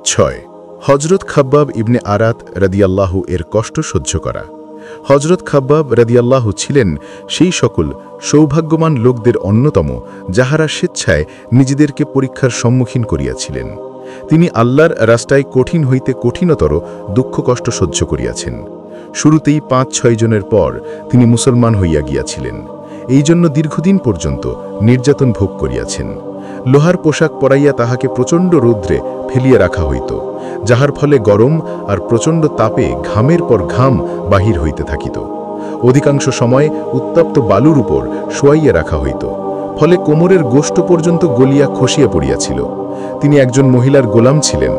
6 হযরত খাব্বাব ইবনে আরাত রাদিয়াল্লাহু এর কষ্ট সহ্য করা। হযরত খাব্বাব রাদিয়াল্লাহু ছিলেন সেই সকল সৌভাগ্যবান লোকদের অন্যতম যাহারা স্বেচ্ছায় নিজেদেরকে পরীক্ষার সম্মুখীন করিয়াছিলেন। তিনি আল্লাহর রাস্তায় কঠিন হইতে কঠিনতর দুঃখ কষ্ট সহ্য করিয়াছেন। শুরুতেই 5-6 জনের পর তিনি মুসলমান হইয়া গিয়াছিলেন। এই জন্য দীর্ঘদিন পর্যন্ত নির্যাতন ভোগ করিয়াছেন। লোহার পোশাক পরাইয়া তাহাকে প্রচণ্ড রৌদ্রে ফেলিয়া রাখা হইত, যাহার ফলে গরম আর প্রচণ্ড তাপে ঘামের পর ঘাম বাহির হইতে থাকিত। অধিকাংশ সময় উত্তপ্ত বালুর উপর শোয়াইয়া রাখা হইত, ফলে কোমরের গোষ্ঠ পর্যন্ত গলিয়া খসিয়া পড়িয়াছিল। তিনি একজন মহিলার গোলাম ছিলেন।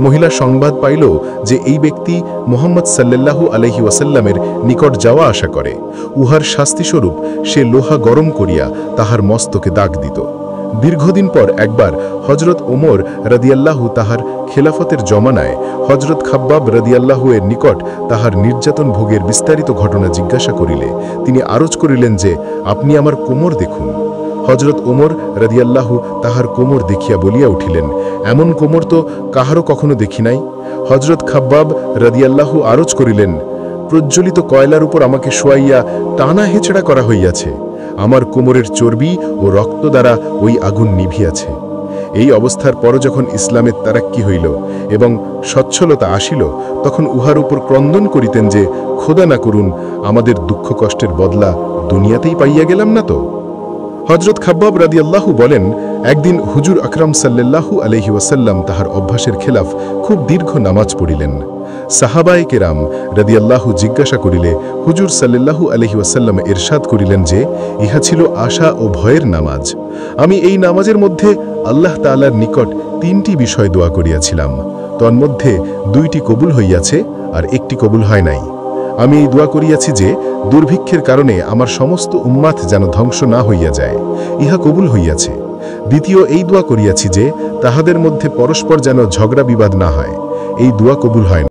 মহিলা সংবাদ পাইল যে এই ব্যক্তি মুহাম্মদ সাল্লাল্লাহু আলাইহি ওয়াসাল্লামের নিকট যাওয়া আসা করে। উহার শাস্তিস্বরূপ সে লোহা গরম করিয়া তাহার মস্তকে দাগ দিত। দীর্ঘদিন পর একবার হযরত ওমর রাদিয়াল্লাহু তাহার খেলাফতের জমানায় হযরত খাব্বাব রাদিয়াল্লাহু এর নিকট তাহার নির্যাতন ভোগের বিস্তারিত ঘটনা জিজ্ঞাসা করিলে তিনি আরজ করিলেন যে, আপনি আমার কোমর দেখুন। হযরত ওমর রাদিয়াল্লাহু তাহার কোমর দেখিয়া বলিয়া উঠিলেন, এমন কোমর তো কাহারও কখনো দেখি নাই। হযরত খাব্বাব রাদিয়াল্লাহু আরজ করিলেন, প্রজ্বলিত কয়লার উপর আমাকে শোয়াইয়া টানা হেঁচড়া করা হইয়াছে। আমার কোমরের চর্বি ও রক্ত দ্বারা ওই আগুন নিভিয়াছে। এই অবস্থার পর যখন ইসলামের তারাক্কি হইল এবং সচ্ছলতা আসিল, তখন উহার উপর ক্রন্দন করিতেন যে, খোদা না করুন আমাদের দুঃখ কষ্টের বদলা দুনিয়াতেই পাইয়া গেলাম না তো। হযরত খাব্বাব রাদিয়াল্লাহু বলেন, একদিন হুজুর আকরাম সাল্লাল্লাহু আলাইহি ওয়াসাল্লাম তাহার অভ্যাসের খেলাফ খুব দীর্ঘ নামাজ পড়িলেন। সাহাবায়ে কেরাম রাদিয়াল্লাহু জিজ্ঞাসা করিলে হুজুর সাল্লাল্লাহু আলাইহি ওয়াসাল্লাম ইরশাদ করিলেন যে, ইহা ছিল আশা ও ভয়ের নামাজ। আমি এই নামাজের মধ্যে আল্লাহ তাআলার নিকট 3টি বিষয় দোয়া করিয়াছিলাম, তন্মধ্যে 2টি কবুল হইয়াছে আর 1টি কবুল হয় নাই। আমি এই দোয়া করিয়াছি যে, দুর্ভিক্ষের কারণে আমার সমস্ত উম্মাত যেন ধ্বংস না হইয়া যায়, ইহা কবুল হইয়াছে। দ্বিতীয় এই দোয়া করিয়াছি যে, তাহাদের মধ্যে পরস্পর যেন ঝগড়া বিবাদ না হয়, এই দোয়া কবুল হয় না।